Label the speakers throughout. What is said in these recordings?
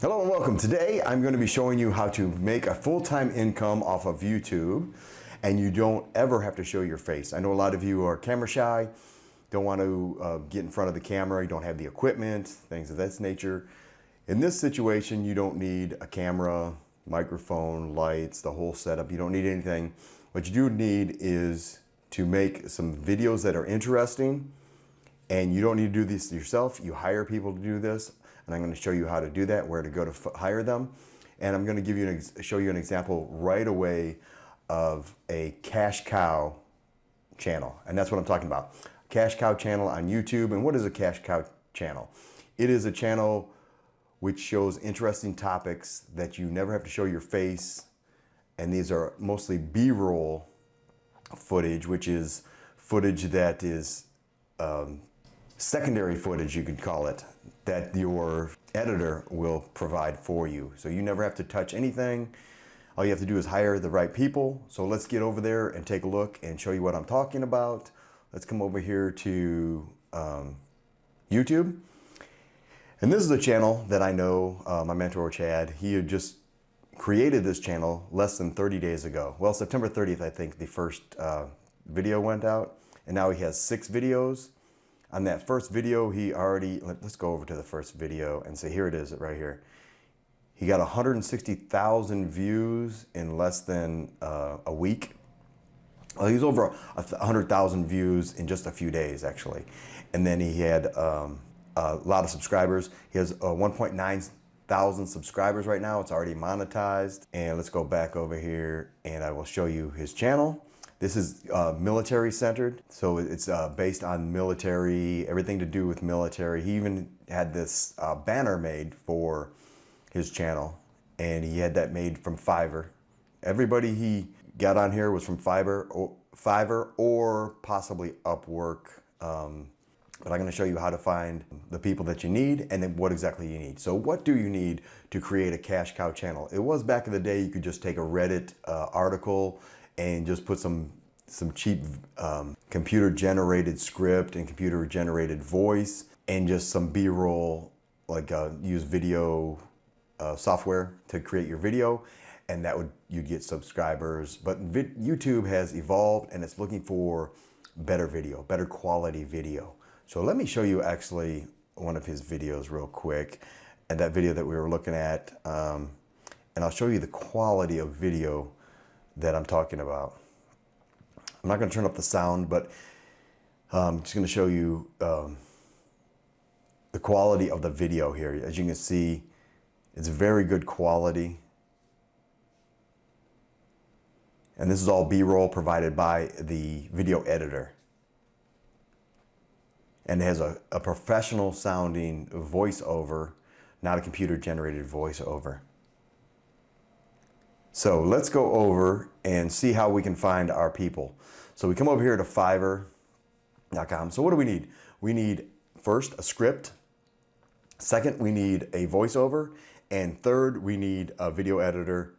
Speaker 1: Hello and welcome. Today I'm going to be showing you how to make a full-time income off of YouTube, and you don't ever have to show your face. I know a lot of you are camera shy, don't want to get in front of the camera, you don't have the equipment, things of that nature. In this situation, you don't need a camera, microphone, lights, the whole setup. You don't need anything. What you do need is to make some videos that are interesting, and you don't need to do this yourself. You hire people to do this. And I'm going to show you how to do that, where to go to hire them. And I'm going to give you show you an example right away of a cash cow channel. And that's what I'm talking about. Cash cow channel on YouTube. And what is a cash cow channel? It is a channel which shows interesting topics that you never have to show your face. And these are mostly B-roll footage, which is footage that is secondary footage, you could call it, that your editor will provide for you. So you never have to touch anything. All you have to do is hire the right people. So let's get over there and take a look and show you what I'm talking about. Let's come over here to YouTube. And this is a channel that I know, my mentor Chad, he had just created this channel less than 30 days ago. Well, September 30th, I think the first video went out, and now he has 6 videos. On that first video, he already, let's go over to the first video and say, here it is, right here. He got 160,000 views in less than a week. Well, he's over 100,000 views in just a few days, actually. And then he had a lot of subscribers. He has 1.9 thousand subscribers right now. It's already monetized. And let's go back over here and I will show you his channel. This is military centered, so it's based on military, everything to do with military. He even had this banner made for his channel, and he had that made from Fiverr. Everybody he got on here was from Fiverr or possibly Upwork. But I'm going to show you how to find the people that you need and then what exactly you need. So what do you need to create a cash cow channel? It was back in the day, you could just take a Reddit article and just put some cheap computer generated script and computer generated voice and just some B-roll, like use video software to create your video, and that would, you'd get subscribers. But YouTube has evolved and it's looking for better video, better quality video. So let me show you actually one of his videos real quick, and that video that we were looking at, and I'll show you the quality of video that I'm talking about. I'm not going to turn up the sound, but I'm just going to show you the quality of the video here. As you can see, it's very good quality. And this is all B-roll provided by the video editor. And it has a professional sounding voiceover, not a computer generated voiceover. So let's go over and see how we can find our people. So we come over here to Fiverr.com. So what do we need? We need first a script. Second, we need a voiceover. And third, we need a video editor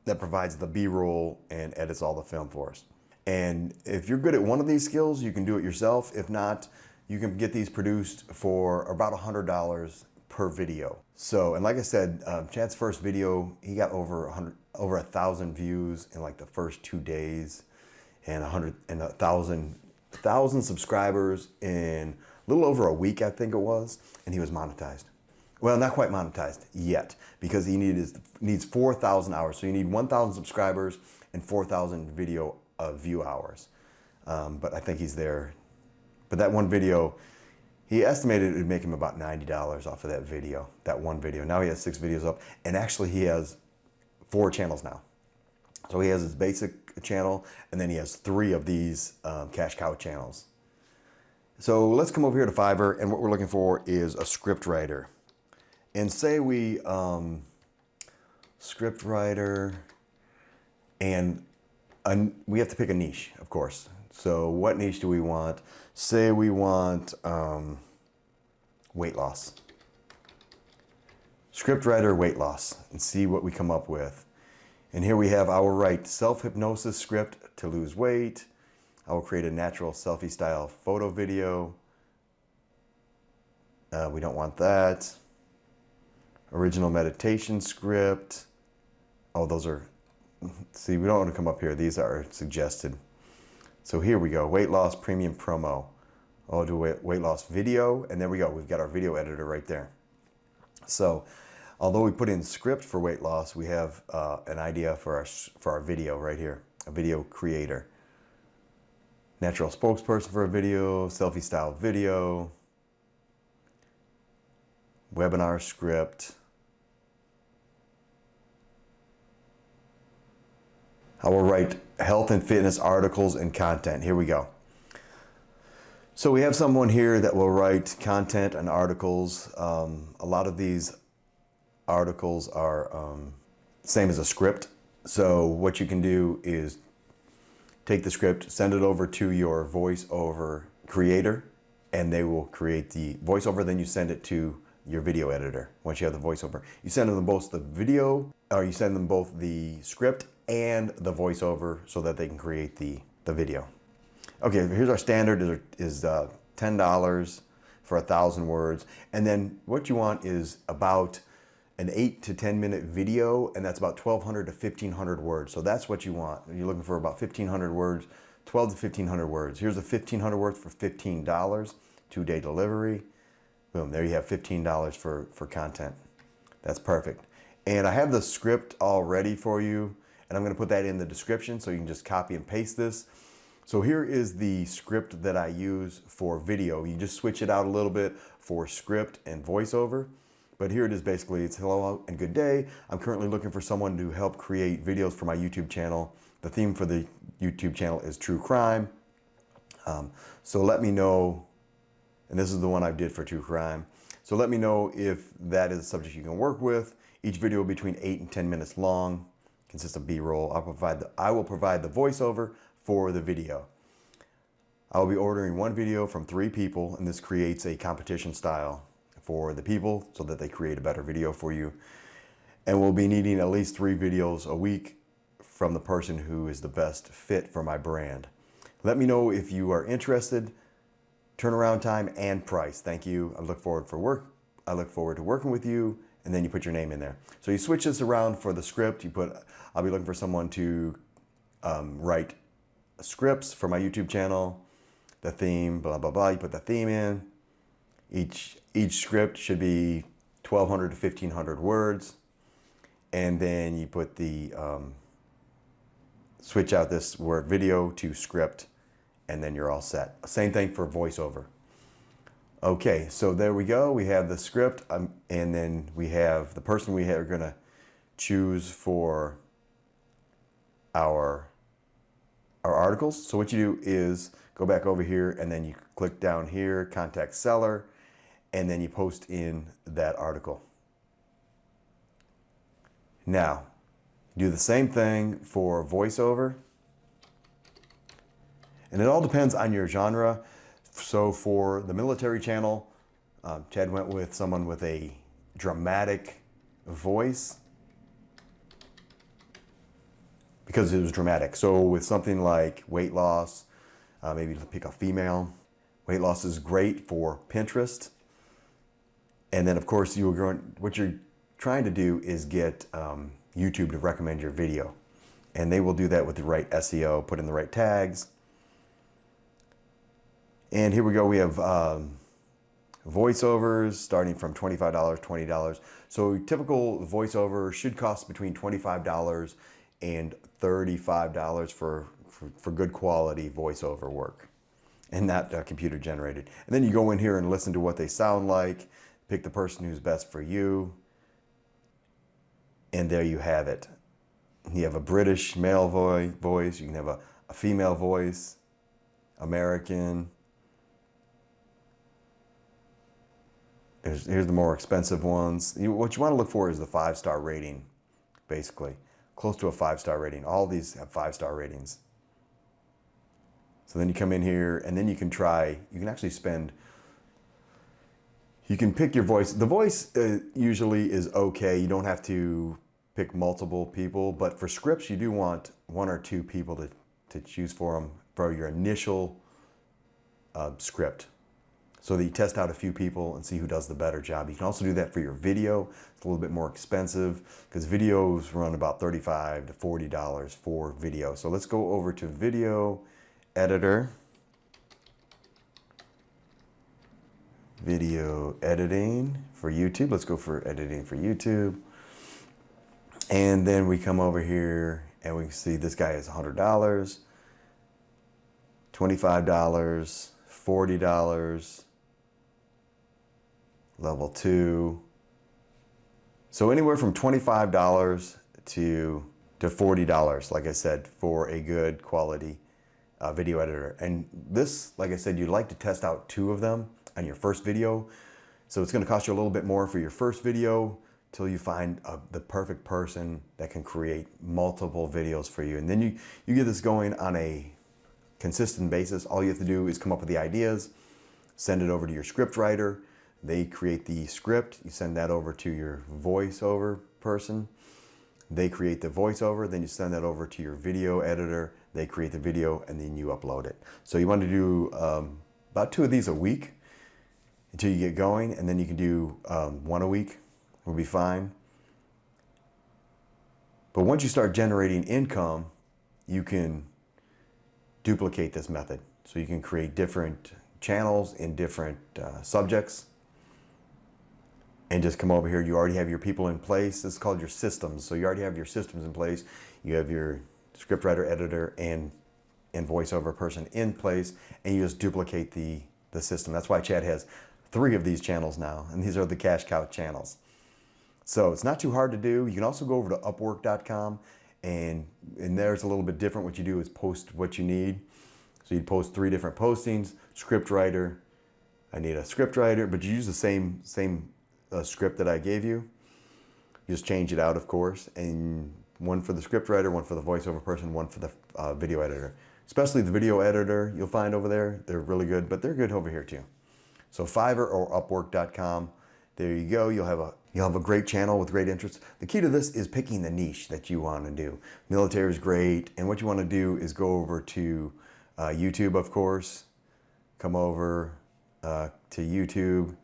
Speaker 1: that provides the B-roll and edits all the film for us. And if you're good at one of these skills, you can do it yourself. If not, you can get these produced for about $100 per video. So, and like I said, Chad's first video, he got over 1,000 views in like the first 2 days, and 1,000 subscribers in a little over a week, I think it was, and he was monetized. Well, not quite monetized yet, because he needs 4,000 hours. So you need 1,000 subscribers and 4,000 video view hours. But I think he's there. But that one video, he estimated it would make him about $90 off of that video, that one video. Now he has 6 videos up, and actually he has 4 channels now. So he has his basic channel, and then he has 3 of these cash cow channels. So let's come over here to Fiverr, and what we're looking for is a script writer. And say we, script writer, and we have to pick a niche, of course. So what niche do we want? Say we want weight loss. Scriptwriter weight loss, and see what we come up with. And here we have, I will write self-hypnosis script to lose weight. I will create a natural selfie style photo video. We don't want that. Original meditation script. Oh, those are, see, we don't want to come up here. These are suggested. So here we go, weight loss premium promo. I'll do weight loss video, and there we go. We've got our video editor right there. So although we put in script for weight loss, we have an idea for our video right here, a video creator. Natural spokesperson for a video, selfie style video, webinar script. I will write health and fitness articles and content. Here we go. So we have someone here that will write content and articles. A lot of these articles are same as a script. So what you can do is take the script, send it over to your voiceover creator, and they will create the voiceover. Then you send it to your video editor. Once you have the voiceover, you send them both the video, or you send them both the script and the voiceover so that they can create the video. Okay, here's our standard is $10 for 1,000 words. And then what you want is about an 8 to 10 minute video, and that's about 1,200 to 1,500 words. So that's what you want. You're looking for about 1,500 words, 12 to 1,500 words. Here's a 1,500 words for $15, 2-day delivery. Boom, there you have $15 for content. That's perfect. And I have the script all ready for you, and I'm gonna put that in the description so you can just copy and paste this. So here is the script that I use for video. You just switch it out a little bit for script and voiceover. But here it is basically, it's hello and good day. I'm currently looking for someone to help create videos for my YouTube channel. The theme for the YouTube channel is true crime. So let me know, and this is the one I did for true crime. So let me know if that is a subject you can work with. Each video between 8 and 10 minutes long, consists of B-roll. I will provide the voiceover for the video. I will be ordering one video from 3 people, and this creates a competition style for the people so that they create a better video for you. And we'll be needing at least 3 videos a week from the person who is the best fit for my brand. Let me know if you are interested, turnaround time and price. Thank you. I look forward to working with you, and then you put your name in there. So you switch this around for the script. I'll be looking for someone to write scripts for my YouTube channel, the theme, blah, blah, blah. You put the theme in. Each script should be 1,200 to 1,500 words. And then you put the, switch out this word video to script, and then you're all set. Same thing for voiceover. Okay, so there we go. We have the script, and then we have the person are gonna choose for our articles. So what you do is go back over here, and then you click down here, contact seller, and then you post in that article. Now, do the same thing for voiceover. And it all depends on your genre. So for the military channel, Chad went with someone with a dramatic voice because it was dramatic. So with something like weight loss, maybe pick a female. Weight loss is great for Pinterest. And then of course what you're trying to do is get YouTube to recommend your video. And they will do that with the right SEO, put in the right tags. And here we go, we have voiceovers starting from $25, $20. So typical voiceover should cost between $25 and $35 for good quality voiceover work, and not computer generated. And then you go in here and listen to what they sound like, pick the person who's best for you, and there you have it. You have a British male voice, you can have a female voice, American. Here's the more expensive ones. What you want to look for is the 5-star rating, basically. Close to a 5-star rating. All these have 5-star ratings. So then you come in here, and then you can actually you can pick your voice. The voice usually is okay. You don't have to pick multiple people, but for scripts, you do want 1 or 2 people to choose for them for your initial script. so that you test out a few people and see who does the better job. You can also do that for your video. It's a little bit more expensive because videos run about $35 to $40 for video. So let's go over to video editor, video editing for YouTube. Let's go for editing for YouTube. And then we come over here and we can see this guy is $100, $25, $40, level 2. So anywhere from $25 to $40, like I said, for a good quality video editor. And this, like I said, you'd like to test out 2 of them on your first video. So it's going to cost you a little bit more for your first video till you find the perfect person that can create multiple videos for you. And then you get this going on a consistent basis. All you have to do is come up with the ideas, send it over to your script writer. They create the script. You send that over to your voiceover person. They create the voiceover. Then you send that over to your video editor. They create the video, and then you upload it. So you want to do about 2 of these a week until you get going, and then you can do 1 a week. Will be fine. But once you start generating income, you can duplicate this method. So you can create different channels in different subjects and just come over here. You already have your people in place. This is called your systems. So you already have your systems in place. You have your scriptwriter, editor, and voiceover person in place, and you just duplicate the system. That's why Chad has 3 of these channels now, and these are the cash cow channels. So it's not too hard to do. You can also go over to upwork.com, and there's a little bit different. What you do is post what you need. So you'd post 3 different postings. Scriptwriter, I need a scriptwriter, but you use the same script that I gave you. You just change it out, of course, and 1 for the scriptwriter, 1 for the voiceover person, 1 for the video editor. Especially the video editor you'll find over there. They're really good, but they're good over here too. So Fiverr or Upwork.com. There you go. You'll have a great channel with great interests. The key to this is picking the niche that you want to do. Military is great, and what you want to do is go over to YouTube, of course. Come over to YouTube.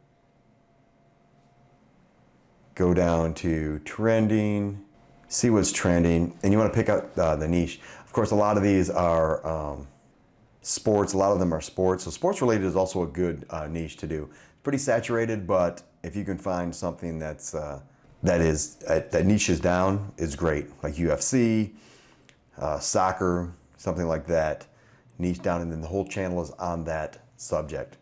Speaker 1: Go down to trending. See what's trending, and you want to pick out the niche. Of course, a lot of these are sports. A lot of them are sports. So sports related is also a good niche to do. Pretty saturated, but if you can find something that niches down, is great. Like UFC, soccer, something like that. Niche down, and then the whole channel is on that subject.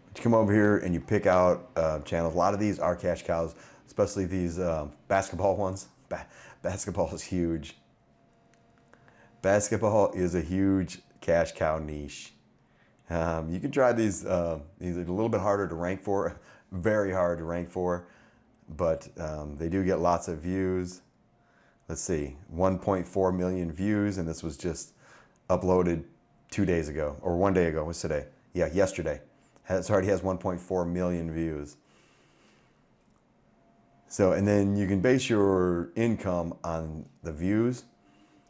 Speaker 1: But you come over here and you pick out channels. A lot of these are cash cows, especially these basketball ones. Basketball is huge. Basketball is a huge cash cow niche. You can try these. These are a little bit harder to rank for, very hard to rank for, but they do get lots of views. Let's see, 1.4 million views, and this was just uploaded 2 days ago, or 1 day ago. What's today? Yeah, yesterday. It already has 1.4 million views. So, and then you can base your income on the views.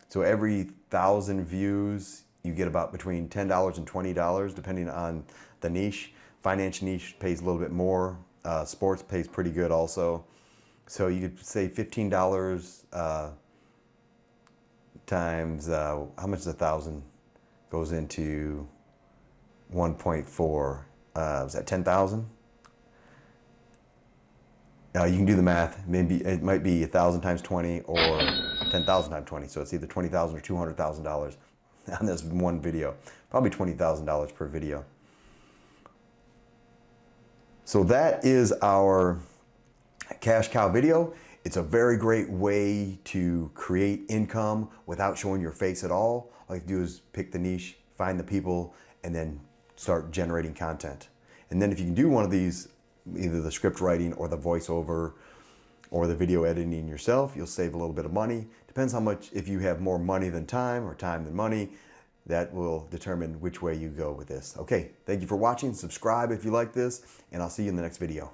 Speaker 1: So every 1,000 views, you get about between $10 and $20, depending on the niche. Finance niche pays a little bit more. Sports pays pretty good also. So you could say $15 times, how much is 1,000? Goes into 1.4. Is that 10,000? You can do the math. Maybe it might be 1,000 times 20 or 10,000 times 20. So it's either $20,000 or $200,000 on this one video. Probably $20,000 per video. So that is our cash cow video. It's a very great way to create income without showing your face at all. All you have to do is pick the niche, find the people, and then start generating content. And then if you can do one of these, either the script writing or the voiceover or the video editing yourself, you'll save a little bit of money. Depends how much, if you have more money than time or time than money, that will determine which way you go with this. Okay, thank you for watching. Subscribe if you like this, and I'll see you in the next video.